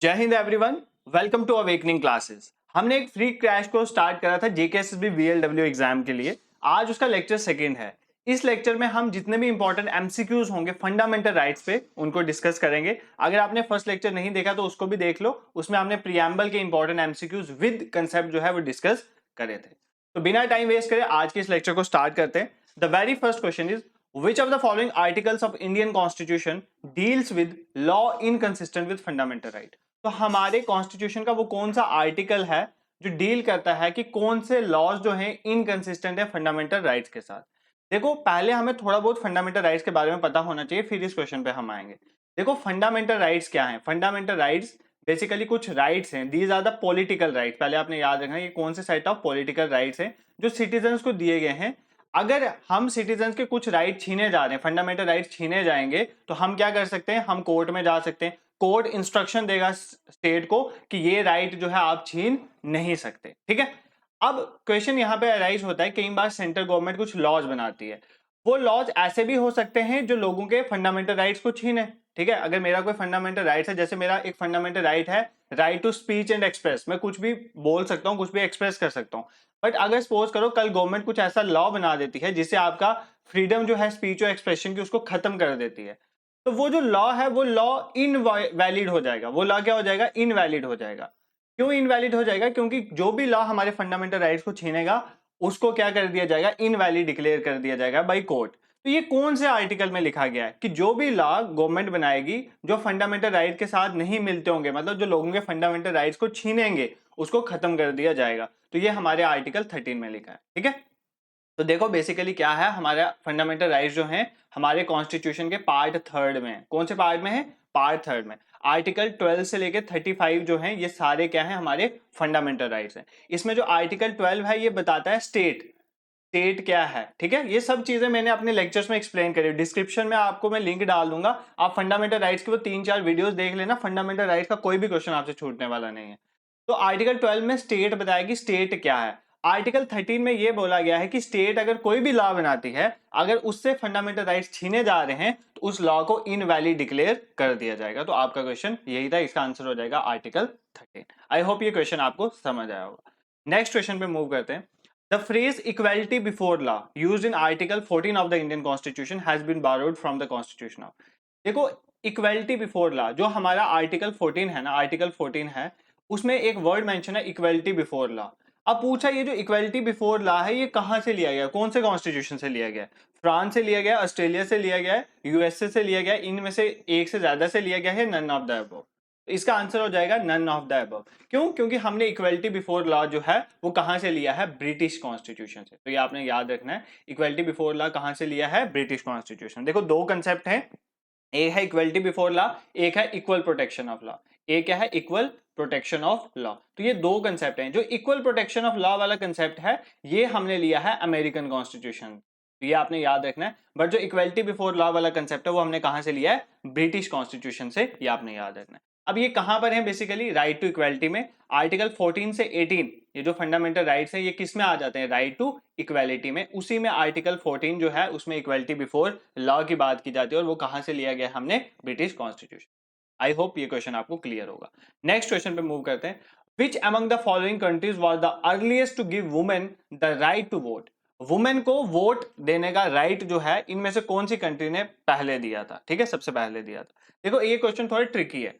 जय हिंद everyone, welcome to awakening classes. हमने एक फ्री क्रैश कोर्स स्टार्ट करा था जेकेएसएसबी वीएलडब्ल्यू एग्जाम के लिए। आज उसका लेक्चर सेकंड है। इस लेक्चर में हम जितने भी इंपॉर्टेंट एमसीक्यूज होंगे फंडामेंटल राइट्स पे उनको डिस्कस करेंगे। अगर आपने फर्स्ट लेक्चर नहीं देखा तो उसको भी देख लो, उसमें हमने प्रियम्बल के इंपॉर्टेंट एमसीक्यूज विद कंसेप्ट जो है वो डिस्कस करे थे। तो बिना टाइम वेस्ट करे आज के इस लेक्चर को स्टार्ट करते हैं। The very first question is which of the following articles of Indian Constitution deals with law inconsistent with fundamental right। तो हमारे कॉन्स्टिट्यूशन का वो कौन सा आर्टिकल है जो डील करता है कि कौन से लॉज जो हैं इनकंसिस्टेंट है फंडामेंटल राइट्स के साथ। देखो, पहले हमें थोड़ा बहुत फंडामेंटल राइट्स के बारे में पता होना चाहिए, फिर इस क्वेश्चन पे हम आएंगे। देखो, फंडामेंटल राइट्स क्या हैं? फंडामेंटल राइट्स बेसिकली कुछ राइट्स हैं। These are the political rights. पहले आपने याद रखना है ये कौन से सेट ऑफ पॉलिटिकल राइट्स हैं जो सिटीजन्स को दिए गए हैं। अगर हम सिटीजन्स के कुछ राइट छीने जा रहे हैं, फंडामेंटल राइट छीने जाएंगे, तो हम क्या कर सकते हैं? हम कोर्ट में जा सकते हैं। कोर्ट इंस्ट्रक्शन देगा स्टेट को कि ये राइट जो है आप छीन नहीं सकते। ठीक है। अब क्वेश्चन यहाँ पे अराइज होता है, कई बार सेंट्रल गवर्नमेंट कुछ लॉज बनाती है। वो लॉज ऐसे भी हो सकते हैं जो लोगों के फंडामेंटल राइट्स को छीने। ठीक है। अगर मेरा कोई फंडामेंटल राइट है, जैसे मेरा एक फंडामेंटल राइट है right to speech and express, मैं कुछ भी बोल सकता हूँ, कुछ भी एक्सप्रेस कर सकता हूँ। बट अगर सपोज करो कल गवर्नमेंट कुछ ऐसा लॉ बना देती है जिससे आपका फ्रीडम जो है स्पीच और एक्सप्रेशन की उसको खत्म कर देती है, तो वो जो लॉ है वो लॉ इनवैलिड हो जाएगा। वो लॉ क्या हो जाएगा? इनवैलिड हो जाएगा। क्यों इनवैलिड हो जाएगा? क्योंकि जो भी लॉ हमारे फंडामेंटल राइट्स को छीनेगा उसको क्या कर दिया जाएगा? इनवैलिड डिक्लेयर कर दिया जाएगा बाय कोर्ट। तो ये कौन से आर्टिकल में लिखा गया है कि जो भी लॉ गवर्नमेंट बनाएगी जो फंडामेंटल राइट के साथ नहीं मिलते होंगे, मतलब जो लोगों के फंडामेंटल राइट्स को छीनेंगे, उसको खत्म कर दिया जाएगा। तो ये हमारे आर्टिकल 13 में लिखा है। ठीक है। तो देखो बेसिकली क्या है, हमारा फंडामेंटल राइट्स जो हैं हमारे कॉन्स्टिट्यूशन के पार्ट थर्ड में है। कौन से पार्ट में है? पार्ट थर्ड में। आर्टिकल 12 से लेके 35 जो हैं ये सारे क्या हैं? हमारे फंडामेंटल राइट्स हैं। इसमें जो आर्टिकल 12 है ये बताता है स्टेट क्या है। ठीक है। ये सब चीजें मैंने अपने लेक्चर्स में एक्सप्लेन करी। डिस्क्रिप्शन में आपको मैं लिंक डाल दूंगा, आप फंडामेंटल राइट्स के वो 3-4 वीडियोस देख लेना। फंडामेंटल राइट्स का कोई भी क्वेश्चन आपसे छूटने वाला नहीं है। तो आर्टिकल 12 में स्टेट बताएगी स्टेट क्या है। आर्टिकल 13 में यह बोला गया है कि स्टेट अगर कोई भी लॉ बनाती है, अगर उससे फंडामेंटल राइट्स छीने जा रहे हैं तो उस लॉ को इनवैलिड डिक्लेयर कर दिया जाएगा। तो आपका क्वेश्चन यही था, इसका आंसर हो जाएगा आर्टिकल 13। आई होप ये क्वेश्चन आपको समझ आया होगा। नेक्स्ट क्वेश्चन पे मूव करते हैं। The phrase equality before law used in Article 14 of the Indian Constitution has been borrowed from the Constitution of। देखो, इक्वेलिटी बिफोर लॉ जो हमारा आर्टिकल 14 है ना, आर्टिकल 14 है, उसमें एक वर्ड मेंशन है इक्वेलिटी बिफोर लॉ। अब पूछा ये जो इक्वेलिटी बिफोर लॉ है ये कहां से लिया गया? कौन से कॉन्स्टिट्यूशन से लिया गया? फ्रांस से लिया गया, ऑस्ट्रेलिया से लिया गया है, यूएसए से लिया गया, इनमें से एक से ज्यादा से लिया गया है, नन ऑफ द अबव। इसका आंसर हो जाएगा नन ऑफ द अबव। क्यों? क्योंकि हमने इक्वेलिटी बिफोर लॉ जो है वो कहां से लिया है? ब्रिटिश कॉन्स्टिट्यूशन से। तो ये आपने याद रखना है, इक्वेलिटी बिफोर लॉ कहां से लिया है? British constitution. देखो, दो कंसेप्ट है, एक है इक्वलिटी बिफोर लॉ, एक है इक्वल प्रोटेक्शन ऑफ लॉ। एक क्या है? Equal protection of law. तो ये दो कंसेप्ट हैं। जो इक्वल प्रोटेक्शन ऑफ लॉ वाला कंसेप्ट है ये हमने लिया है अमेरिकन कॉन्स्टिट्यूशन, तो ये आपने याद रखना है। बट जो इक्वलिटी बिफोर लॉ वाला कंसेप्ट है वो हमने कहां से लिया है? ब्रिटिश कॉन्स्टिट्यूशन से। ये आपने याद रखना है। अब ये कहां पर है? बेसिकली राइट टू इक्वालिटी में। आर्टिकल 14 से 18 ये जो फंडामेंटल राइट्स हैं ये किस में आ जाते हैं? राइट टू इक्वालिटी में। उसी में आर्टिकल 14 जो है उसमें इक्वालिटी बिफोर लॉ की बात की जाती है और वो कहां से लिया गया? हमने ब्रिटिश कॉन्स्टिट्यूशन। आई होप ये क्वेश्चन आपको क्लियर होगा। नेक्स्ट क्वेश्चन पे मूव करते हैं। Which among the following countries was the earliest to give women the right to vote? Women को वोट देने का राइट जो है इनमें से कौन सी कंट्री ने पहले दिया था? ठीक है, सबसे पहले दिया था। देखो, ये क्वेश्चन थोड़ा ट्रिकी है।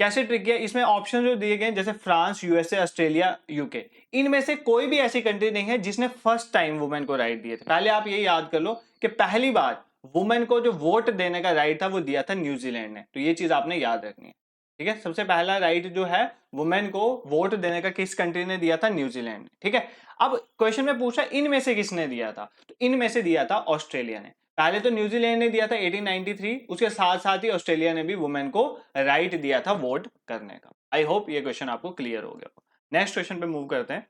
कैसे ट्रिकी है? इसमें ऑप्शन जो दिए गए जैसे फ्रांस, यूएसए, ऑस्ट्रेलिया, यूके, इनमें से कोई भी ऐसी कंट्री नहीं है जिसने फर्स्ट टाइम वुमेन को राइट दिए थे। पहले आप ये याद कर लो कि पहली बार वुमेन को जो वोट देने का राइट था वो दिया था न्यूजीलैंड ने। तो ये चीज आपने याद रखनी है। ठीक है। सबसे पहला राइट जो है वुमेन को वोट देने का किस कंट्री ने दिया था? न्यूजीलैंड ने। ठीक है। अब क्वेश्चन में पूछा इनमें से किसने दिया था, तो इनमें से दिया था ऑस्ट्रेलिया ने। पहले तो न्यूजीलैंड ने दिया था 1893, उसके साथ साथ ही ऑस्ट्रेलिया ने भी वुमेन को राइट दिया था वोट करने का। आई होप ये क्वेश्चन आपको क्लियर हो गया। नेक्स्ट क्वेश्चन पे मूव करते हैं।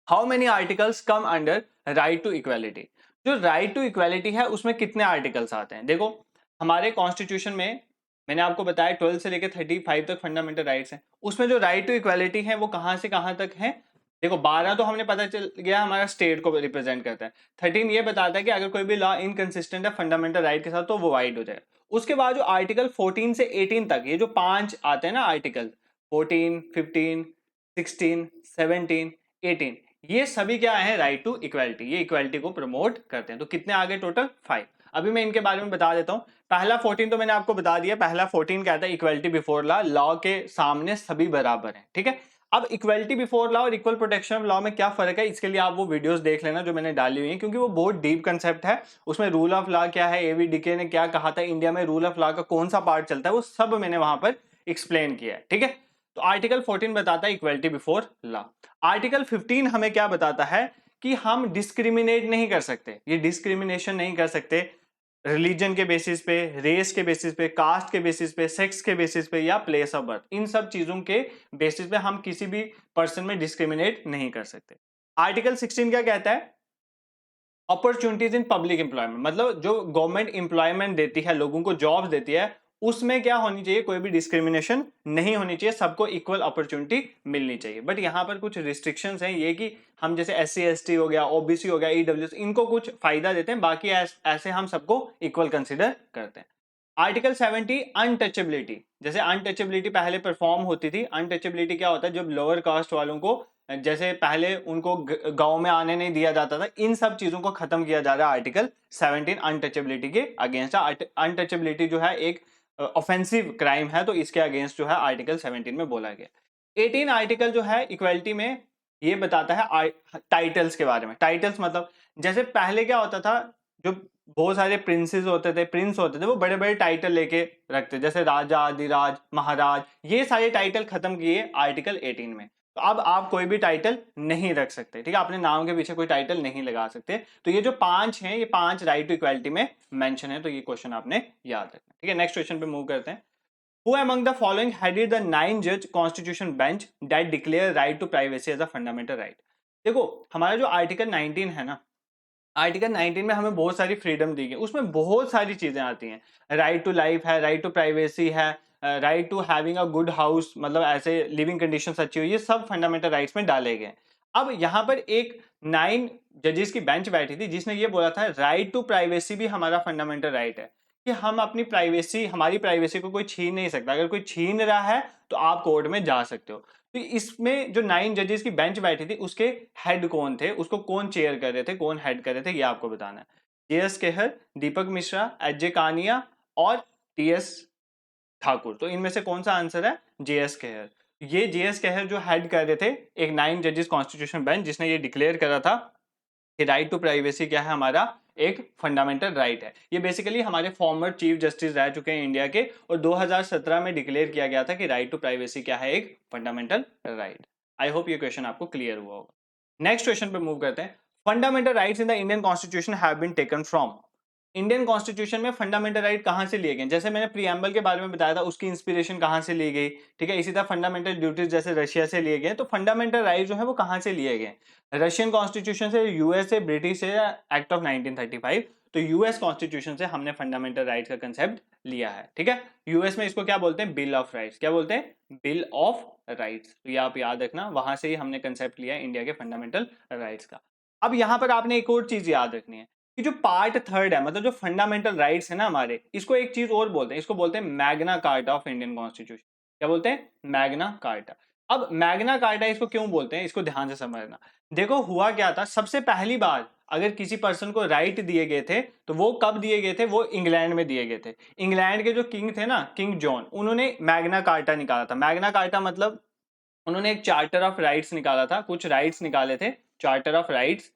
How many articles come under right to equality? जो राइट टू इक्वालिटी है उसमें कितने आर्टिकल्स आते हैं? देखो, हमारे कॉन्स्टिट्यूशन में मैंने आपको बताया 12 से लेकर 35 तक फंडामेंटल राइट्स हैं। उसमें जो राइट टू इक्वालिटी है वो कहां से कहां तक है? देखो, 12 तो हमने पता चल गया हमारा स्टेट को रिप्रेजेंट करता है। 13 ये बताता है कि अगर कोई भी लॉ इनकंसिस्टेंट है फंडामेंटल राइट के साथ तो वो वाइड हो जाएगा। उसके बाद जो आर्टिकल 14 से 18 तक ये जो 5 आते हैं ना आर्टिकल, 14, 15, 16, 17, 18, ये सभी क्या है, राइट टू इक्वालिटी, ये इक्वालिटी को प्रमोट करते हैं। तो कितने आगे टोटल 5। अभी मैं इनके बारे में बता देता हूं। पहला 14 तो मैंने आपको बता दिया, पहला 14 कहता है इक्वालिटी बिफोर लॉ, लॉ के सामने सभी बराबर हैं, ठीक है। अब इक्वालिटी बिफोर लॉ और इक्वल प्रोटेक्शन ऑफ लॉ में क्या फर्क है, इसके लिए आप वो वीडियोस देख लेना जो मैंने डाली हुई है, क्योंकि वो बहुत डीप कंसेप्ट है। उसमें रूल ऑफ लॉ क्या है, एवी डिके ने क्या कहा था, इंडिया में रूल ऑफ लॉ का कौन सा पार्ट चलता है, वो सब मैंने वहां पर एक्सप्लेन किया है, ठीक है। तो आर्टिकल 14 बताता है इक्वालिटी बिफोर लॉ। आर्टिकल 15 हमें क्या बताता है कि हम डिस्क्रिमिनेट नहीं कर सकते, ये डिस्क्रिमिनेशन नहीं कर सकते रिलीजन के बेसिस पे, रेस के बेसिस पे, कास्ट के बेसिस पे, सेक्स के बेसिस पे या प्लेस ऑफ बर्थ, इन सब चीजों के बेसिस पे हम किसी भी पर्सन में डिस्क्रिमिनेट नहीं कर सकते। आर्टिकल 16 क्या कहता है, अपॉर्चुनिटीज इन पब्लिक एम्प्लॉयमेंट, मतलब जो गवर्नमेंट एम्प्लॉयमेंट देती है, लोगों को जॉब्स देती है, उसमें क्या होनी चाहिए, कोई भी डिस्क्रिमिनेशन नहीं होनी चाहिए, सबको इक्वल अपॉर्चुनिटी मिलनी चाहिए। बट यहाँ पर कुछ रिस्ट्रिक्शंस हैं, ये कि हम जैसे SC ST हो गया, OBC हो गया, EWS, इनको कुछ फायदा देते हैं, बाकी ऐसे हम सबको इक्वल कंसिडर करते हैं। आर्टिकल 70 अनटचेबिलिटी, जैसे अनटचेबिलिटी पहले परफॉर्म होती थी। अनटचेबिलिटी क्या होता है, जब लोअर कास्ट वालों को, जैसे पहले उनको गांव में आने नहीं दिया जाता था, इन सब चीजों को खत्म किया जा रहा है आर्टिकल 17 अनटचेबिलिटी के अगेंस्ट। अनटचेबिलिटी जो है एक ऑफेंसिव क्राइम है, तो इसके अगेंस्ट जो है आर्टिकल 17 में बोला गया। 18 आर्टिकल जो है इक्वालिटी में ये बताता है टाइटल्स के बारे में। टाइटल्स मतलब जैसे पहले क्या होता था, जो बहुत सारे प्रिंसेस होते थे, प्रिंस होते थे, वो बड़े बड़े टाइटल लेके रखते, जैसे राजा, अधिराज, महाराज, ये सारे टाइटल खत्म किए आर्टिकल 18 में। तो अब आप कोई भी टाइटल नहीं रख सकते, ठीक है, अपने नाम के पीछे कोई टाइटल नहीं लगा सकते। तो ये जो 5 हैं, ये 5 राइट टू इक्वालिटी में मेंशन है, तो ये क्वेश्चन आपने याद रखना, ठीक है। नेक्स्ट क्वेश्चन पे मूव करते हैं। Who among the following headed the 9-judge constitution bench that declare right to privacy as a fundamental right? देखो हमारा जो आर्टिकल 19 है ना, आर्टिकल 19 में हमें बहुत सारी फ्रीडम दी गई, उसमें बहुत सारी चीजें आती हैं। राइट टू लाइफ है, राइट टू प्राइवेसी है, right to having a good house, मतलब ऐसे लिविंग कंडीशंस अच्छी हुई, ये सब फंडामेंटल राइट्स में डाले गए। अब यहाँ पर एक 9 जजेस की बेंच बैठी थी जिसने ये बोला था राइट टू प्राइवेसी भी हमारा फंडामेंटल राइट है, कि हम अपनी प्राइवेसी, हमारी प्राइवेसी को कोई छीन नहीं सकता, अगर कोई छीन रहा है तो आप कोर्ट में जा सकते हो। तो इसमें जो 9 जजेस की बेंच बैठी थी, उसके हेड कौन थे, उसको कौन चेयर कर रहे थे, कौन हेड कर रहे थे, ये आपको बताना है। JS खेहर, दीपक मिश्रा, HJ कानिया और TS ठाकुर। तो इनमें से कौन सा आंसर है, JS खेहर। ये JS खेहर जो हेड कर रहे थे एक 9 जजेस कॉन्स्टिट्यूशन बेंच, जिसने ये डिक्लेयर करा था कि राइट टू प्राइवेसी क्या है, हमारा एक फंडामेंटल राइट है। ये बेसिकली हमारे फॉर्मर चीफ जस्टिस रह चुके हैं इंडिया के, और 2017 में डिक्लेयर किया गया था कि राइट टू प्राइवेसी क्या है, एक फंडामेंटल राइट। आई होप ये क्वेश्चन आपको क्लियर हुआ होगा। नेक्स्ट क्वेश्चन पे मूव करते हैं। Fundamental rights in the Indian constitution have been taken from, Indian constitution में फंडामेंटल राइट कहां से लिए गए, जैसे मैंने प्रीएम्बल के बारे में बताया था, उसकी इंस्पिरेशन कहां से ली गई, ठीक है। इसी तरह फंडामेंटल ड्यूटीज जैसे रशिया से लिए गए, तो फंडामेंटल राइट जो है वो कहां से लिए गए, रशियन कॉन्स्टिट्यूशन से, यूएस से, ब्रिटिश से, या एक्ट ऑफ 1935। तो यूएस कॉन्स्टिट्यूशन से हमने फंडामेंटल राइट्स का कंसेप्ट लिया है, ठीक है। यूएस में इसको क्या बोलते हैं, बिल ऑफ राइट्स, क्या बोलते हैं, बिल ऑफ राइट्स। तो ये आप याद रखना, वहां से ही हमने कंसेप्ट लिया है इंडिया के फंडामेंटल राइट्स का। अब यहां पर आपने एक और चीज याद रखनी है कि जो पार्ट 3 है, मतलब जो फंडामेंटल राइट्स है ना हमारे, इसको एक चीज और बोलते हैं, इसको बोलते हैं Magna carta of Indian constitution. क्या बोलते हैं, मैग्ना कार्टा। अब मैग्ना कार्टा इसको क्यों बोलते हैं, इसको ध्यान से समझना। देखो हुआ क्या था, सबसे पहली बार अगर किसी पर्सन को राइट दिए गए थे तो वो कब दिए गए थे, वो इंग्लैंड में दिए गए थे। इंग्लैंड के जो किंग थे ना, किंग जॉन, उन्होंने मैग्ना कार्टा निकाला था। मैग्ना कार्टा मतलब उन्होंने एक चार्टर ऑफ राइट्स निकाला था, कुछ राइट्स निकाले थे, चार्टर ऑफ राइट्स।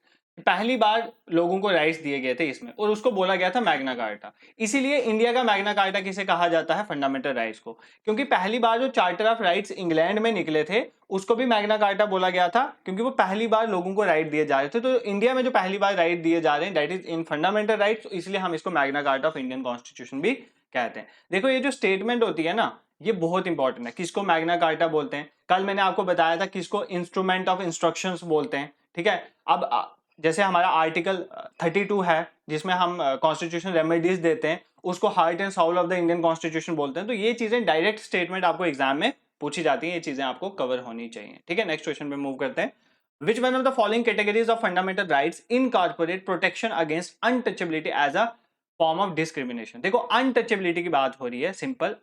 पहली बार लोगों को राइट्स दिए गए थे इसमें, और उसको बोला गया था मैग्ना कार्टा। इसीलिए इंडिया का मैग्ना कार्टा किसे कहा जाता है, फंडामेंटल राइट्स को, क्योंकि पहली बार जो चार्टर ऑफ राइट्स इंग्लैंड में निकले थे उसको भी मैग्ना कार्टा बोला गया था, क्योंकि वो पहली बार लोगों को राइट दिए जा रहे थे। तो इंडिया में जो पहली बार राइट दिए जा रहे हैं, that is in fundamental rights, इसलिए हम इसको Magna carta of Indian constitution भी कहते हैं। देखो ये जो स्टेटमेंट होती है ना, ये बहुत इंपॉर्टेंट है। किसको मैग्ना कार्टा बोलते हैं, कल मैंने आपको बताया था किसको इंस्ट्रूमेंट ऑफ इंस्ट्रक्शंस बोलते हैं, ठीक है। अब जैसे हमारा आर्टिकल 32 है जिसमें हम कॉन्स्टिट्यूशन रेमेडीज देते हैं, उसको heart and Saul of the Indian constitution बोलते हैं। तो ये चीजें डायरेक्ट स्टेटमेंट आपको एग्जाम में पूछी जाती हैं, ये चीजें आपको कवर होनी चाहिए, ठीक है। नेक्स्ट क्वेश्चन पे मूव करते हैं। Which one of the following categories of fundamental rights incorporate protection against untouchability as a form of discrimination. देखो अनटचेबिलिटी की बात हो रही है, सिंपल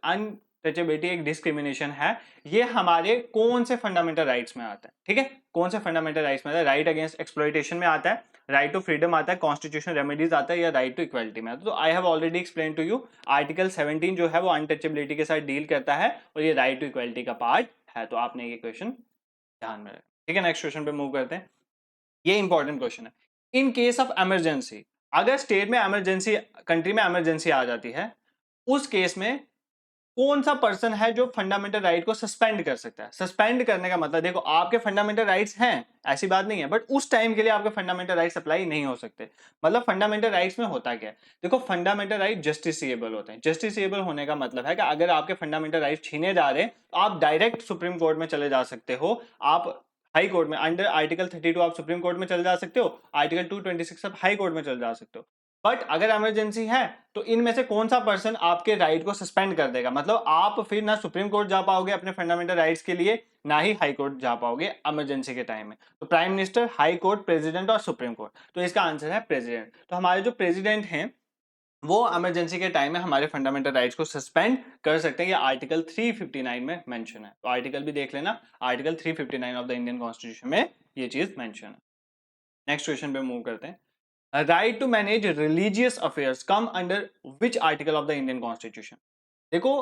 अनटचेबिलिटी एक डिस्क्रिमिनेशन है, ये हमारे कौन से फंडामेंटल राइट्स में आता है, ठीक है, कौन से फंडामेंटल राइट्स में आता है, राइट अगेंस्ट एक्सप्लॉइटेशन में आता है, राइट टू फ्रीडम आता है, कॉन्स्टिट्यूशन रेमेडीज आता है, या राइट टू इक्वालिटी में आता है। तो I have already explain to you, article 17 जो है वो अनटचेबिलिटी के साथ डील करता है और ये राइट टू इक्वालिटी का पार्ट है। तो आपने ये क्वेश्चन ध्यान में रखा, ठीक है। नेक्स्ट क्वेश्चन पे मूव करते हैं, ये इंपॉर्टेंट क्वेश्चन है। इन केस ऑफ इमरजेंसी, अगर स्टेट में इमरजेंसी, कंट्री में इमरजेंसी आ जाती है, उस केस में कौन सा पर्सन है जो फंडामेंटल राइट को सस्पेंड कर सकता है। सस्पेंड करने का मतलब, देखो आपके फंडामेंटल राइट्स हैं, ऐसी बात नहीं है, बट उस टाइम के लिए आपके फंडामेंटल राइट्स अप्लाई नहीं हो सकते। मतलब फंडामेंटल राइट्स में होता क्या है, देखो फंडामेंटल राइट जस्टिसिएबल होते हैं। जस्टिसिएबल होने का मतलब है कि अगर आपके फंडामेंटल राइट छीने जा रहे हैं तो आप डायरेक्ट सुप्रीम कोर्ट में चले जा सकते हो, आप हाई कोर्ट में अंडर आर्टिकल 32 आप सुप्रीम कोर्ट में चले जा सकते हो, आर्टिकल 226 आप हाई कोर्ट में चले जा सकते हो। बट अगर इमरजेंसी है तो इनमें से कौन सा पर्सन आपके राइट को सस्पेंड कर देगा, मतलब आप फिर ना सुप्रीम कोर्ट जा पाओगे अपने फंडामेंटल राइट्स के लिए, ना ही हाई कोर्ट जा पाओगे इमरजेंसी के टाइम में। तो prime minister, high court, president और सुप्रीम कोर्ट। तो इसका आंसर है प्रेसिडेंट। तो हमारे जो प्रेसिडेंट हैं वो इमरजेंसी के टाइम में हमारे फंडामेंटल राइट्स को सस्पेंड कर सकते हैं, ये आर्टिकल 359 में मेंशन है। तो आर्टिकल भी देख लेना, article 359 of the Indian constitution में ये चीज मेंशन है। नेक्स्ट क्वेश्चन पे मूव करते हैं, right to manage religious affairs come under which article of the Indian constitution. देखो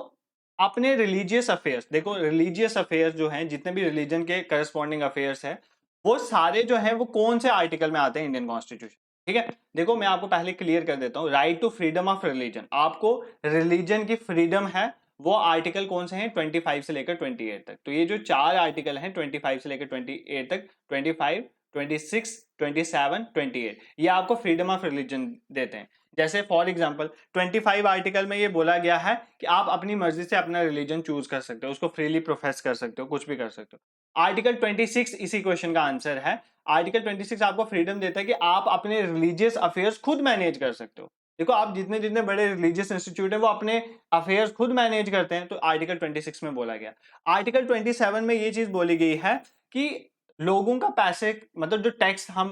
अपने रिलीजियस अफेयर्स, देखो रिलीजियस अफेयर्स जो हैं, जितने भी रिलीजन के करस्पॉन्डिंग अफेयर्स है, वो सारे जो है वो कौन से आर्टिकल में आते हैं इंडियन कॉन्स्टिट्यूशन, ठीक है। देखो मैं आपको पहले क्लियर कर देता हूँ, right to freedom of religion, आपको रिलीजन की फ्रीडम है, वो आर्टिकल कौन से हैं, 25 से लेकर 28 तक। तो ये जो चार आर्टिकल हैं 25 से लेकर 28 तक, 25, 26, 27, 28, ये आपको फ्रीडम ऑफ रिलीजन देते हैं। जैसे फॉर एग्जांपल 25 आर्टिकल में ये बोला गया है कि आप अपनी मर्जी से अपना रिलीजन चूज कर सकते हो, उसको फ्रीली प्रोफेस कर सकते हो, कुछ भी कर सकते हो। आर्टिकल 26 इसी क्वेश्चन का आंसर है। आर्टिकल 26 आपको फ्रीडम देता है कि आप अपने रिलीजियस अफेयर्स खुद मैनेज कर सकते हो। देखो आप जितने जितने बड़े रिलीजियस इंस्टीट्यूट है वो अपने अफेयर्स खुद मैनेज करते हैं, तो आर्टिकल 26 में बोला गया। आर्टिकल 27 में ये चीज बोली गई है कि लोगों का पैसे, मतलब जो टैक्स हम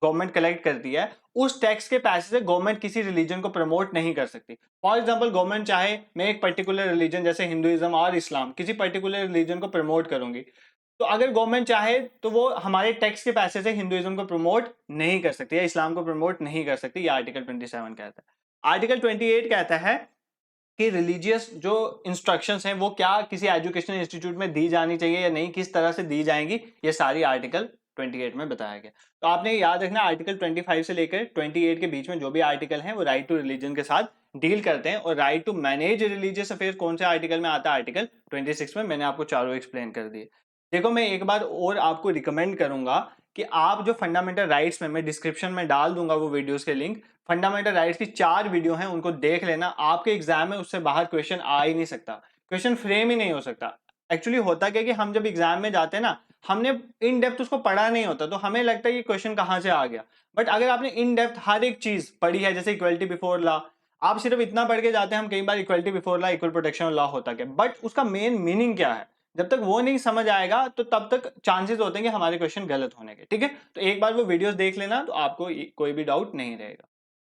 गवर्नमेंट कलेक्ट करती है, उस टैक्स के पैसे से गवर्नमेंट किसी रिलीजन को प्रमोट नहीं कर सकती। फॉर एग्जांपल गवर्नमेंट चाहे मैं एक पर्टिकुलर रिलीजन जैसे हिंदुइज्म और इस्लाम, किसी पर्टिकुलर रिलीजन को प्रमोट करूंगी, तो अगर गवर्नमेंट चाहे तो वो हमारे टैक्स के पैसे से हिंदुइज्म को प्रमोट नहीं कर सकती या इस्लाम को प्रमोट नहीं कर सकती, ये आर्टिकल 27 कहता है। आर्टिकल 28 कहता है कि रिलीजियस जो इंस्ट्रक्शंस हैं वो क्या किसी एजुकेशनल इंस्टीट्यूट में दी जानी चाहिए या नहीं, किस तरह से दी जाएंगी, ये सारी आर्टिकल 28 में बताया गया। तो आपने याद रखना आर्टिकल 25 से लेकर 28 के बीच में जो भी आर्टिकल हैं वो राइट टू रिलीजन के साथ डील करते हैं, और right to manage religious affair कौन से आर्टिकल में आता है, आर्टिकल 26 में। मैंने आपको चारों एक्सप्लेन कर दिए। देखो मैं एक बार और आपको रिकमेंड करूंगा कि आप जो फंडामेंटल राइट्स में, मैं डिस्क्रिप्शन में डाल दूंगा वो वीडियोस के लिंक, फंडामेंटल राइट्स की 4 वीडियो हैं, उनको देख लेना। आपके एग्जाम में उससे बाहर क्वेश्चन आ ही नहीं सकता, क्वेश्चन फ्रेम ही नहीं हो सकता। एक्चुअली होता क्या कि हम जब एग्जाम में जाते हैं ना, हमने इन डेप्थ उसको पढ़ा नहीं होता, तो हमें लगता है ये क्वेश्चन कहाँ से आ गया। बट अगर आपने इन डेप्थ हर एक चीज पढ़ी है, जैसे इक्वलिटी बिफोर लॉ, आप सिर्फ इतना पढ़ के जाते हैं हम कई बार equality before law, equal protection law होता क्या, बट उसका मेन मीनिंग क्या है, जब तक वो नहीं समझ आएगा तो तब तक चांसेस होते हैं कि हमारे क्वेश्चन गलत होने के, ठीक है। तो एक बार वो वीडियोस देख लेना तो आपको कोई भी डाउट नहीं रहेगा।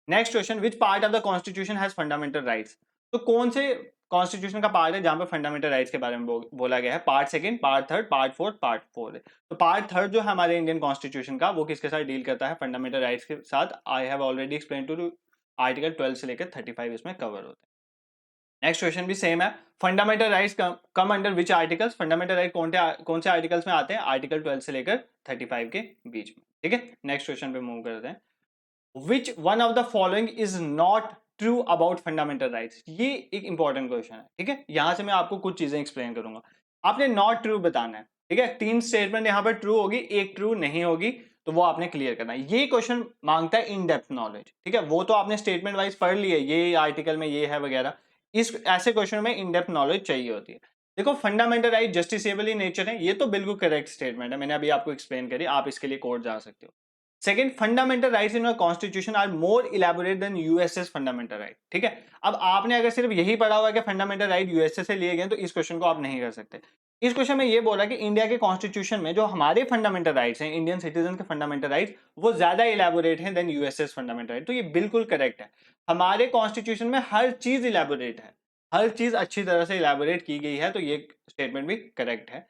Next question, which part of the constitution has fundamental rights. तो कौन से कॉन्स्टिट्यूशन का पार्ट है जहां पे फंडामेंटल राइट्स के बारे में बोला गया है, part second, part third, part fourth, part four है। तो पार्ट थर्ड जो है हमारे इंडियन कॉन्स्टिट्यूशन का, वो किसके साथ डील करता है, फंडामेंटल राइट्स के साथ। I have already explain to article 12 से लेकर 35 इसमें कवर होते हैं। नेक्स्ट क्वेश्चन भी सेम है, fundamental rights come under which articles. Fundamental right कौन से आर्टिकल्स में आते हैं, आर्टिकल 12 से लेकर 35 के बीच में, ठीक है। नेक्स्ट क्वेश्चन पे मूव करते हैं, which one of the following is not true about fundamental rights. ये एक इंपॉर्टेंट क्वेश्चन है, ठीक है। यहां से मैं आपको कुछ चीजें एक्सप्लेन करूंगा, आपने नॉट ट्रू बताना है, ठीक है। 3 स्टेटमेंट यहाँ पर ट्रू होगी, एक ट्रू नहीं होगी, तो वो आपने क्लियर करना है। ये क्वेश्चन मांगता है इन डेप्थ नॉलेज, ठीक है। वो तो आपने स्टेटमेंट वाइज पढ़ ली है, ये आर्टिकल में ये है वगैरह, इस ऐसे क्वेश्चन में इन डेप्थ नॉलेज चाहिए होती है। देखो fundamental right justiciable in nature है, ये तो बिल्कुल करेक्ट स्टेटमेंट है, मैंने अभी आपको एक्सप्लेन करी, आप इसके लिए कोर्ट जा सकते हो। Second, fundamental rights in constitution are more elaborate than US's fundamental right, ठीक है। अब आपने अगर सिर्फ यही पढ़ा हुआ है कि फंडामेंटल राइट यूएसए से लिए गए, तो इस क्वेश्चन को आप नहीं कर सकते। इस क्वेश्चन में ये बोला कि इंडिया के कॉन्स्टिट्यूशन में जो हमारे फंडामेंटल राइट्स हैं, इंडियन सिटीजन के फंडामेंटल राइट्स, वो ज्यादा इलेबोरेट हैं देन यूएसएस फंडामेंटल राइट। तो ये बिल्कुल करेक्ट है, हमारे कॉन्स्टिट्यूशन में हर चीज इलेबोरेट है, हर चीज अच्छी तरह से इलेबोरेट की गई है, तो ये स्टेटमेंट भी करेक्ट है।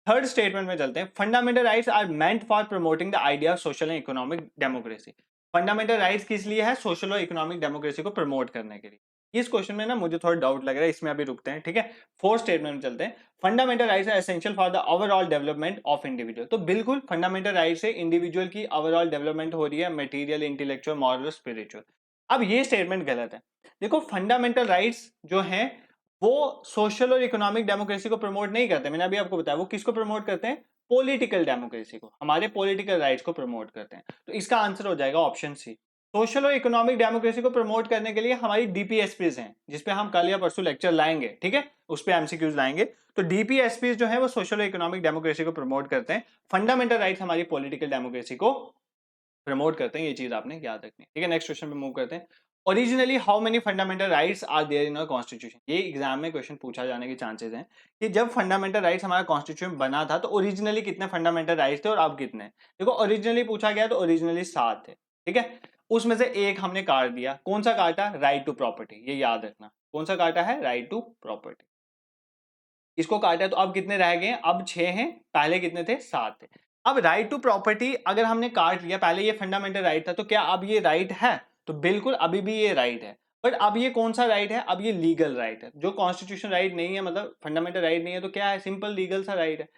थर्ड स्टेटमेंट में चलते हैं। Fundamental rights are meant for promoting the idea of social and economic democracy. Fundamental rights किस लिए है? सोशल और इकोनॉमिक डेमोक्रेसी को प्रमोट करने के लिए। इस क्वेश्चन में ना मुझे थोड़ा डाउट लग रहा है, इसमें अभी रुकते हैं, ठीक है। फोर्थ स्टेटमेंट में चलते हैं। Fundamental rights are essential for the overall development of individual. तो बिल्कुल फंडामेंटल राइट्स से इंडिविजुअल की ओवरऑल डेवलपमेंट हो रही है, मटेरियल, इंटेलेक्चुअल, मॉरल, स्पिरिचुअल। अब ये स्टेटमेंट गलत है। देखो फंडामेंटल राइट्स जो हैं वो सोशल और इकोनॉमिक डेमोक्रेसी को प्रमोट नहीं करते। मैंने अभी आपको बताया वो किसको प्रमोट करते हैं? पॉलिटिकल डेमोक्रेसी को, हमारे पॉलिटिकल राइट्स को प्रमोट करते हैं। तो इसका आंसर हो जाएगा ऑप्शन सी। सोशल और इकोनॉमिक डेमोक्रेसी को प्रमोट करने के लिए हमारी डीपीएसपीज हैं, जिसपे हम कल या परसों लेक्चर लाएंगे, ठीक है, उस पे एमसीक्यूज लाएंगे। तो डीपीएसपीज जो है वो सोशल और इकोनॉमिक डेमोक्रेसी को प्रमोट करते हैं। फंडामेंटल राइट्स हमारी पॉलिटिकल डेमोक्रेसी को प्रमोट करते हैं। ये चीज आपने याद रखनी है, ठीक है। नेक्स्ट क्वेश्चन पे मूव करते हैं। Originally how many fundamental rights are there in a constitution. ये एग्जाम में क्वेश्चन पूछा जाने के चांसेस हैं कि जब फंडामेंटल राइट्स हमारा कॉन्स्टिट्यूशन बना था तो ओरिजिनली कितने फंडामेंटल राइट्स थे और अब कितने। देखो ओरिजिनली पूछा गया तो ओरिजिनली 7 थे, ठीक है। उसमें से एक हमने काट दिया। कौन सा काटा? Right to property. ये याद रखना, कौन सा काटा है? Right to property. इसको काटा तो अब कितने रह गए? अब 6 हैं, पहले कितने थे? 7 थे। अब राइट टू प्रॉपर्टी अगर हमने काट लिया, पहले ये फंडामेंटल राइट था, तो क्या अब ये राइट है? तो बिल्कुल अभी भी ये राइट है। बट अब ये कौन सा राइट है? अब ये लीगल राइट है। जो कॉन्स्टिट्यूशन राइट नहीं है, मतलब फंडामेंटल राइट नहीं है, तो क्या है? सिंपल लीगल सा राइट है।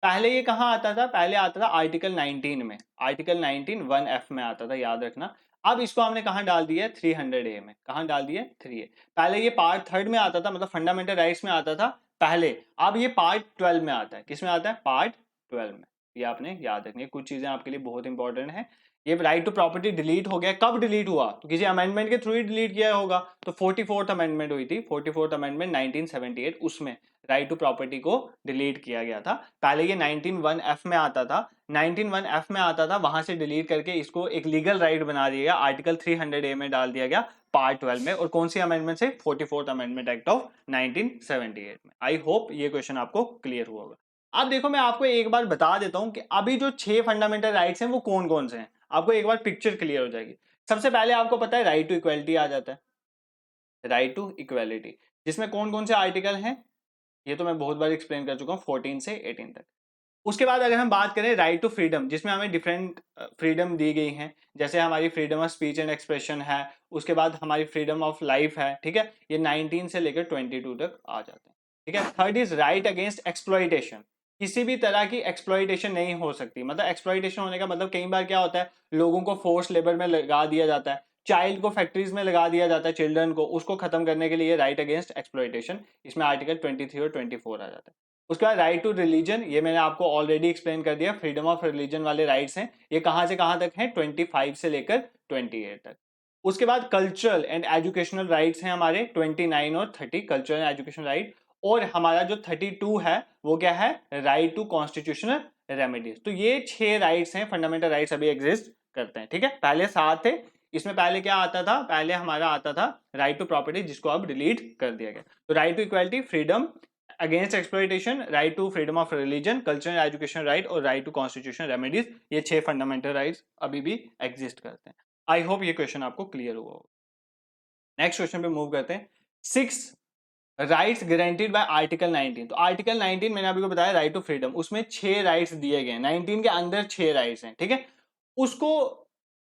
पहले ये कहाँ आता था? पहले आता था आर्टिकल 19 में, आर्टिकल 19 1F में आता था, याद रखना। अब इसको हमने कहाँ डाल दिया? 300A में। कहाँ डाल दिया? 3A। पहले ये पार्ट 3rd में आता था, मतलब फंडामेंटल राइट्स में आता था पहले। अब ये पार्ट 12 में आता है। किस में आता है? पार्ट 12 में। ये आपने याद रखनी है, कुछ चीजें आपके लिए बहुत इंपॉर्टेंट है। ये राइट टू प्रॉपर्टी डिलीट हो गया। कब डिलीट हुआ? तो किसी अमेंडमेंट के थ्रू ही डिलीट किया होगा। तो 44th अमेंडमेंट हुई थी, 44th अमेंडमेंट 1978, उसमें राइट टू प्रॉपर्टी को डिलीट किया गया था। पहले ये 19(1)(f) में आता था, 19(1)(f) में आता था, वहां से डिलीट करके इसको एक लीगल राइट बना दिया गया, आर्टिकल 300A में डाल दिया गया पार्ट 12 में। और कौन सी अमेंडमेंट से? 44th अमेंडमेंट एक्ट ऑफ 1978 में। आई होप ये क्वेश्चन आपको क्लियर हुआ होगा। अब देखो मैं आपको एक बार बता देता हूं कि अभी जो 6 फंडामेंटल राइट्स हैं वो कौन कौन से हैं, आपको एक बार पिक्चर क्लियर हो जाएगी। सबसे पहले आपको पता है राइट टू इक्वलिटी आ जाता है, राइट टू इक्वलिटी, जिसमें कौन कौन से आर्टिकल हैं ये तो मैं बहुत बार एक्सप्लेन कर चुका हूँ, 14 से 18 तक। उसके बाद अगर हम बात करें राइट टू फ्रीडम, जिसमें हमें डिफरेंट फ्रीडम दी गई हैं, जैसे हमारी freedom of speech and expression है, उसके बाद हमारी फ्रीडम ऑफ लाइफ है, ठीक है। ये 19 से लेकर 22 तक आ जाते हैं, ठीक है। Third is right against exploitation. किसी भी तरह की एक्सप्लॉइटेशन नहीं हो सकती। मतलब एक्सप्लॉइटेशन होने का मतलब कई बार क्या होता है, लोगों को फोर्स लेबर में लगा दिया जाता है, चाइल्ड को फैक्ट्रीज में लगा दिया जाता है, चिल्ड्रन को, उसको खत्म करने के लिए राइट अगेंस्ट एक्सप्लॉइटेशन, इसमें आर्टिकल 23 और 24 आ जाता है। उसके बाद राइट टू रिलीजन, ये मैंने आपको ऑलरेडी एक्सप्लेन कर दिया, फ्रीडम ऑफ रिलीजन वाले राइट्स हैं। ये कहां से कहां तक हैं? 25 से लेकर 28 तक। उसके बाद कल्चरल एंड एजुकेशनल राइट्स हैं हमारे 29 और 30, कल्चरल एंड एजुकेशनल राइट। और हमारा जो 32 है वो क्या है? Right to constitutional remedies. तो ये 6 राइट्स हैं, फंडामेंटल राइट्स अभी एग्जिस्ट करते हैं, ठीक है। पहले 7 थे, इसमें पहले क्या आता था? पहले हमारा आता था राइट टू प्रॉपर्टी, जिसको अब डिलीट कर दिया गया। तो right to equality, freedom against exploitation, right to freedom of religion, cultural education right और राइट टू कॉन्स्टिट्यूशन रेमेडीज, ये 6 फंडामेंटल राइट्स अभी भी एग्जिस्ट करते हैं। आई होप ये क्वेश्चन आपको क्लियर हुआ होगा। नेक्स्ट क्वेश्चन पे मूव करते हैं। 6 राइट्स गारंटीड बाय आर्टिकल 19। तो आर्टिकल 19 मैंने आपको बताया राइट टू फ्रीडम, उसमें 6 राइट्स दिए गए हैं, 19 के अंदर 6 राइट्स हैं, ठीक है। उसको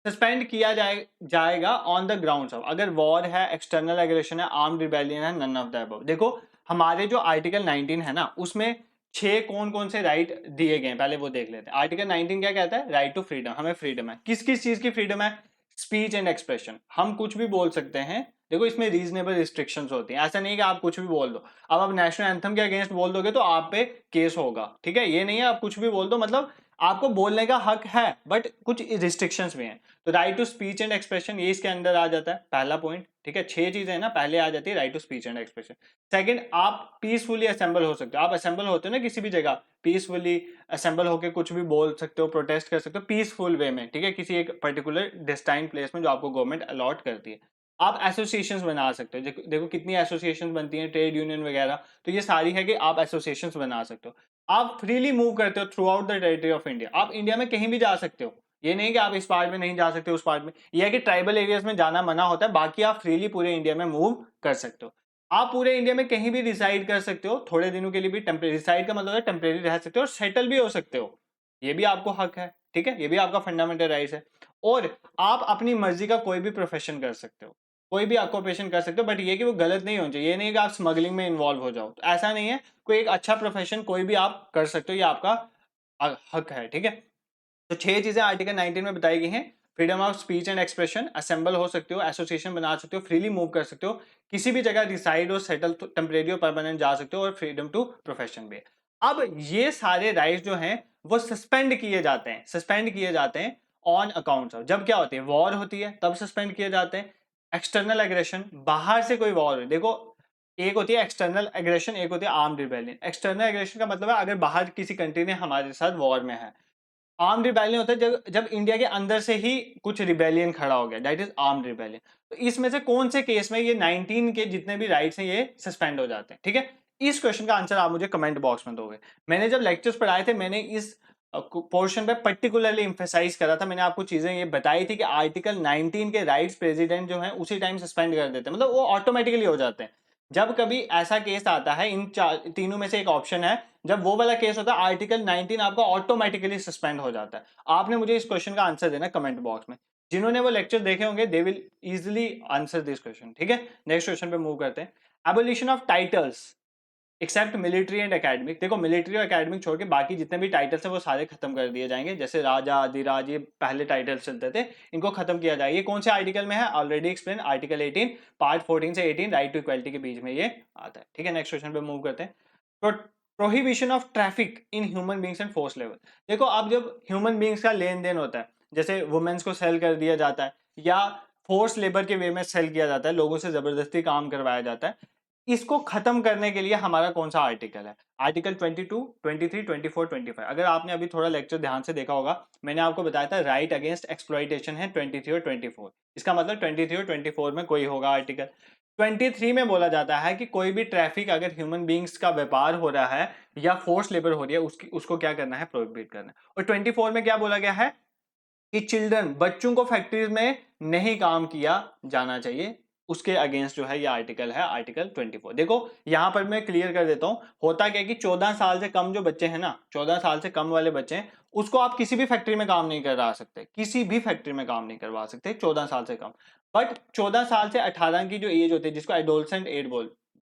सस्पेंड किया जाएगा ऑन द ग्राउंड्स ऑफ, अगर वॉर है, एक्सटर्नल एग्रेशन है, आर्म्ड रिबेलियन है, नन ऑफ द अबव। देखो हमारे जो आर्टिकल 19 है ना, उसमें 6 कौन कौन से राइट दिए गए हैं, पहले वो देख लेते हैं। आर्टिकल 19 क्या कहता है? राइट टू फ्रीडम, हमें फ्रीडम है। किस किस चीज की फ्रीडम है? स्पीच एंड एक्सप्रेशन, हम कुछ भी बोल सकते हैं। देखो इसमें रीजनेबल रिस्ट्रिक्शंस होती हैं, ऐसा नहीं कि आप कुछ भी बोल दो। अब आप नेशनल एंथम के अगेंस्ट बोल दोगे तो आप पे केस होगा, ठीक है। ये नहीं है आप कुछ भी बोल दो, मतलब आपको बोलने का हक है, बट कुछ रिस्ट्रिक्शंस भी हैं। तो right to speech and expression ये इसके अंदर आ जाता है, पहला पॉइंट, ठीक है। 6 चीजें हैं ना, पहले आ जाती है right to speech and expression. Second, आप पीसफुली असेंबल हो सकते हो। आप असेंबल होते हो ना किसी भी जगह, पीसफुली असेंबल होकर कुछ भी बोल सकते हो, प्रोटेस्ट कर सकते हो पीसफुल वे में, ठीक है, किसी एक पर्टिकुलर डिस्टाइंड प्लेस में जो आपको गवर्नमेंट अलॉट करती है। आप एसोसिएशंस बना सकते हो। देखो कितनी एसोसिएशंस बनती हैं, ट्रेड यूनियन वगैरह, तो ये सारी है कि आप एसोसिएशंस बना सकते हो। आप फ्रीली मूव करते हो through out the territory of India, आप इंडिया में कहीं भी जा सकते हो। ये नहीं कि आप इस पार्ट में नहीं जा सकते, उस पार्ट में। यह है कि ट्राइबल एरियाज में जाना मना होता है, बाकी आप फ्रीली पूरे इंडिया में मूव कर सकते हो। आप पूरे इंडिया में कहीं भी रिसाइड कर सकते हो, थोड़े दिनों के लिए भी। टेम्परेरी रिसाइड का मतलब है टेम्परेरी रह सकते हो, और सेटल भी हो सकते हो, ये भी आपको हक है, ठीक है, ये भी आपका फंडामेंटल राइट है। और आप अपनी मर्जी का कोई भी प्रोफेशन कर सकते हो, कोई भी ऑक्यूपेशन कर सकते हो, बट ये कि वो गलत नहीं होना चाहिए। ये नहीं कि आप स्मगलिंग में इन्वॉल्व हो जाओ, तो ऐसा नहीं है। कोई एक अच्छा प्रोफेशन कोई भी आप कर सकते हो, ये आपका हक है, ठीक है। तो 6 चीजें आर्टिकल 19 में बताई गई हैं। Freedom of speech and expression, assemble हो सकते हो, एसोसिएशन बना सकते हो, फ्रीली मूव कर सकते हो, किसी भी जगह रिसाइड और सेटल टेम्परेरी और परमानेंट जा सकते हो, और फ्रीडम टू प्रोफेशन भी है। अब ये सारे राइट्स जो हैं वो सस्पेंड किए जाते हैं, सस्पेंड किए जाते हैं ऑन अकाउंट ऑफ, जब क्या होती है, वॉर होती है, तब सस्पेंड किए जाते हैं। एक्सटर्नल एग्रेशन, बाहर से कोई वॉर, देखो एक होती है एक्सटर्नल एग्रेशन, एक होती है आर्म्ड रिबेलियन। एक्सटर्नल एग्रेशन का मतलब है अगर बाहर किसी कंट्री ने हमारे साथ वॉर में है। आर्म्ड रिबेलियन होता है जब जब इंडिया के अंदर से ही कुछ रिबेलियन खड़ा हो गया, दैट इज आर्म्ड रिबेलियन। तो इसमें से कौन से केस में ये 19 के जितने भी राइट्स हैं ये सस्पेंड हो जाते हैं, ठीक है। इस क्वेश्चन का आंसर आप मुझे कमेंट बॉक्स में दोगे। मैंने जब लेक्चर्स पढ़ाए थे, मैंने इस पोर्शन पे पर्टिकुलरली इंफेसाइज करा था, मैंने आपको चीजें ये बताई थी कि आर्टिकल 19 के राइट्स प्रेसिडेंट जो है उसी टाइम सस्पेंड कर देते हैं, मतलब वो ऑटोमेटिकली हो जाते हैं। जब कभी ऐसा केस आता है, इन तीनों में से एक ऑप्शन है, जब वो वाला केस होता है आर्टिकल 19 आपका ऑटोमेटिकली सस्पेंड हो जाता है। आपने मुझे इस क्वेश्चन का आंसर देना कमेंट बॉक्स में। जिन्होंने वो लेक्चर देखे होंगे they will easily answer this question, ठीक है। नेक्स्ट क्वेश्चन पे मूव करते हैं। Abolition of titles except military and academic. देखो मिलिट्री और एकेडमिक छोड़ के बाकी जितने भी टाइटल्स है वो सारे खत्म कर दिए जाएंगे, जैसे राजा, अधिराज, ये पहले टाइटल्स चलते थे, इनको खत्म किया जाएगा। ये कौन से आर्टिकल में है, ऑलरेडी एक्सप्लेन, आर्टिकल 18 पार्ट 14 से 18, राइट टू इक्वालिटी के बीच में ये आता है, ठीक है। नेक्स्ट क्वेश्चन पे मूव करते हैं। Prohibition of traffic in human beings and force labour. देखो अब जब ह्यूमन बींग्स का लेन देन होता है, जैसे वुमेन्स को सेल कर दिया जाता है, या फोर्स लेबर के वे में सेल किया जाता है, लोगों से जबरदस्ती काम करवाया जाता है, इसको खत्म करने के लिए हमारा कौन सा आर्टिकल है, आर्टिकल 22, 23, 24, 25। अगर आपने अभी थोड़ा लेक्चर ध्यान से देखा होगा, मैंने आपको बताया था राइट अगेंस्ट एक्सप्लॉइटेशन है 23 और 24। इसका मतलब 23 और 24 में कोई होगा आर्टिकल। 23 में बोला जाता है कि कोई भी ट्रैफिक अगर ह्यूमन बींग्स का व्यापार हो रहा है या फोर्स लेबर हो रही है, उसको क्या करना है, प्रोहिबिट करना है। और 24 में क्या बोला गया है कि चिल्ड्रन, बच्चों को फैक्ट्रीज में नहीं काम किया जाना चाहिए, उसके अगेंस्ट जो है ये आर्टिकल है, आर्टिकल 24। देखो यहां पर मैं क्लियर कर देता हूं, होता क्या है कि 14 साल से कम जो बच्चे हैं ना, 14 साल से कम वाले बच्चे हैं, उसको आप किसी भी फैक्ट्री में काम नहीं करवा सकते, किसी भी फैक्ट्री में काम नहीं करवा सकते 14 साल से कम। बट 14 साल से 18 की जो एज होती है, जिसको एडोलसेंट एज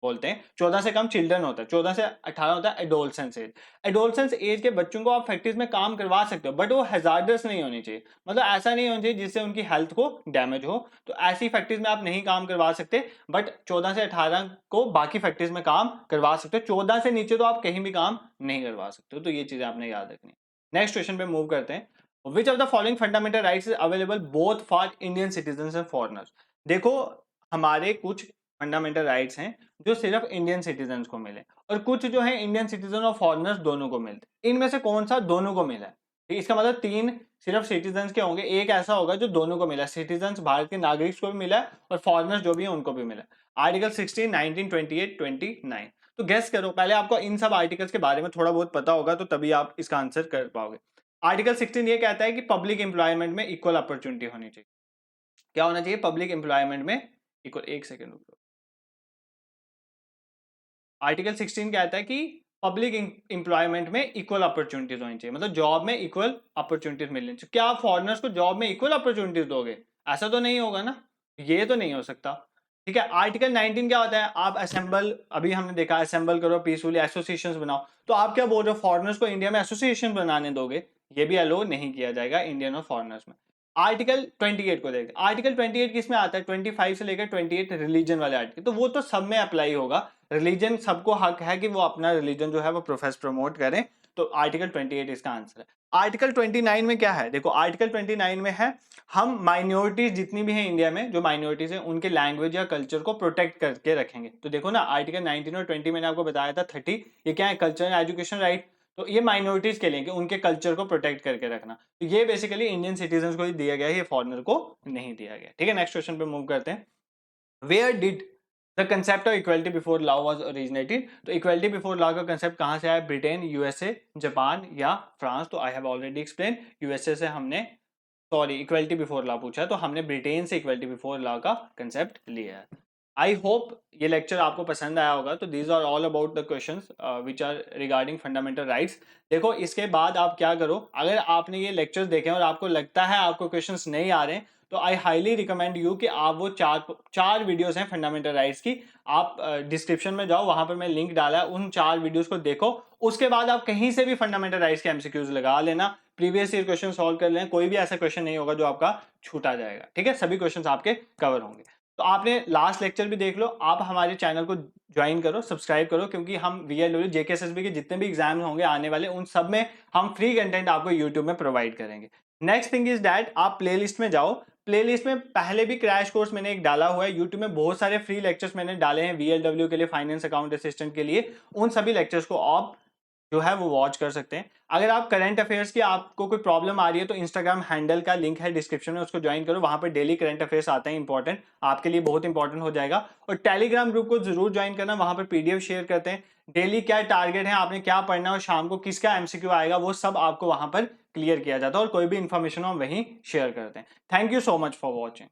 बोलते हैं, 14 से कम चिल्ड्रन होता है, 14 से 18 होता है एडोलसेंस एज। एडोलसेंस एज के बच्चों को आप फैक्ट्रीज में काम करवा सकते हो, बट वो हैजार्डस नहीं होनी चाहिए, मतलब ऐसा नहीं होना चाहिए जिससे उनकी हेल्थ को डैमेज हो। तो ऐसी फैक्ट्रीज में आप नहीं काम करवा सकते, बट 14 से 18 को बाकी फैक्ट्रीज में काम करवा सकते हो। 14 से नीचे तो आप कहीं भी काम नहीं करवा सकते हो, तो ये चीजें आपने याद रखनी। नेक्स्ट क्वेश्चन पे मूव करते हैं। Which of the following fundamental rights is available both for Indian citizen and foreigners. देखो हमारे कुछ फंडामेंटल राइट्स हैं जो सिर्फ इंडियन सिटीजन को मिले, और कुछ जो है इंडियन सिटीजन और फॉरनर्स दोनों को मिलते। इनमें से कौन सा दोनों को मिला है, इसका मतलब 3 सिर्फ सिटीजन के होंगे, एक ऐसा होगा जो दोनों को मिला, सिटीजन भारत के नागरिक को भी मिला है और फॉरनर्स जो भी है उनको भी मिला। आर्टिकल 16, 19, 28, 29। तो गेस करो, पहले आपको इन सब आर्टिकल्स के बारे में थोड़ा बहुत पता होगा, तो तभी आप इसका आंसर कर पाओगे। आर्टिकल 16 ये कहता है कि पब्लिक एम्प्लॉयमेंट में इक्वल अपॉर्चुनिटी होनी चाहिए। क्या होना चाहिए, पब्लिक एम्प्लॉयमेंट में इक्वल। एक सेकेंड रुको। आर्टिकल 16 कहता है कि पब्लिक एम्प्लॉयमेंट में इक्वल अपॉर्चुनिटीज होनी चाहिए, मतलब जॉब में इक्वल अपॉर्चुनिटीज मिलनी चाहिए। क्या आप फॉरेनर्स को जॉब में इक्वल अपॉर्चुनिटीज दोगे, ऐसा तो नहीं होगा ना, ये तो नहीं हो सकता, ठीक है। आर्टिकल 19 क्या होता है, आप असेंबल, अभी हमने देखा असेंबल करो पीसफुली, एसोसिएशंस बनाओ, तो आप क्या बोल रहे हो, फॉरेनर्स को इंडिया में एसोसिएशन बनाने दोगे, ये भी अलो नहीं किया जाएगा इंडियन और फॉरेनर्स में। आर्टिकल 28 को देखते, आर्टिकल 28 किसमें आता है, 25 से लेकर 28 रिलीजन वाले आर्टिकल, तो वो तो सब में अप्लाई होगा। रिलीजन, सबको हक है कि वो अपना रिलीजन जो है वो प्रोफेस प्रमोट करें, तो आर्टिकल 28 इसका आंसर है। आर्टिकल 29 में क्या है, देखो आर्टिकल 29 में है हम माइनॉरिटीज जितनी भी हैं इंडिया में, जो माइनॉरिटीज हैं उनके लैंग्वेज या कल्चर को प्रोटेक्ट करके रखेंगे। तो देखो ना आर्टिकल 19 और 20 मैंने आपको बताया था, 30 ये क्या है, कल्चर एंड एजुकेशन राइट, तो ये माइनॉरिटीज के लिए कि उनके कल्चर को प्रोटेक्ट करके रखना, तो ये बेसिकली इंडियन सिटीजन को ही दिया गया है, ये फॉरनर को नहीं दिया गया, ठीक है। नेक्स्ट क्वेश्चन पे मूव करते हैं। Where did the concept of equality before law was originated. तो इक्वलिटी बिफोर लॉ का कंसेप्ट कहां से आया, ब्रिटेन, यूएसए, जापान या फ्रांस। तो I have already explain, USA से हमने, सॉरी इक्वलिटी बिफोर लॉ पूछा है, तो हमने ब्रिटेन से इक्वलिटी बिफोर लॉ का कंसेप्ट लिया है। आई होप ये लेक्चर आपको पसंद आया होगा। तो these are all about the questions which are regarding fundamental rights. देखो इसके बाद आप क्या करो, अगर आपने ये लेक्चर्स देखे और आपको लगता है आपको क्वेश्चंस नहीं आ रहे, तो आई हाईली रिकमेंड यू कि आप वो चार वीडियोस हैं फंडामेंटल राइट्स की, आप डिस्क्रिप्शन में जाओ, वहां पर मैं लिंक डाला है, उन 4 वीडियोस को देखो। उसके बाद आप कहीं से भी फंडामेंटल राइट्स के एमसीक्यूज लगा लेना, प्रीवियस ईयर क्वेश्चन सॉल्व कर लें, कोई भी ऐसा क्वेश्चन नहीं होगा जो आपका छूटा जाएगा। ठीक है, सभी क्वेश्चन आपके कवर होंगे। तो आपने लास्ट लेक्चर भी देख लो, आप हमारे चैनल को ज्वाइन करो, सब्सक्राइब करो, क्योंकि हम वीएलडब्ल्यू जेकेएसएसबी के जितने भी एग्जाम होंगे आने वाले, उन सब में हम फ्री कंटेंट आपको यूट्यूब में प्रोवाइड करेंगे। नेक्स्ट थिंग इज दैट आप प्लेलिस्ट में जाओ, प्लेलिस्ट में पहले भी क्रैश कोर्स मैंने एक डाला हुआ है, यूट्यूब में बहुत सारे फ्री लेक्चर्स मैंने डाले हैं वीएलडब्ल्यू के लिए, फाइनेंस अकाउंट असिस्टेंट के लिए, उन सभी लेक्चर्स को आप जो है वो वॉच कर सकते हैं। अगर आप करंट अफेयर्स की आपको कोई प्रॉब्लम आ रही है, तो इंस्टाग्राम हैंडल का लिंक है डिस्क्रिप्शन में, उसको ज्वाइन करो, वहां पर डेली करंट अफेयर्स आते हैं इंपॉर्टेंट, आपके लिए बहुत इंपॉर्टेंट हो जाएगा। और टेलीग्राम ग्रुप को जरूर ज्वाइन करना, वहां पर पीडीएफ शेयर करते हैं, डेली क्या टारगेट है, आपने क्या पढ़ना है और शाम को किसका एमसीक्यू आएगा, वो सब आपको वहां पर क्लियर किया जाता है, और कोई भी इंफॉर्मेशन हम वहीं शेयर करते हैं। Thank you so much for watching.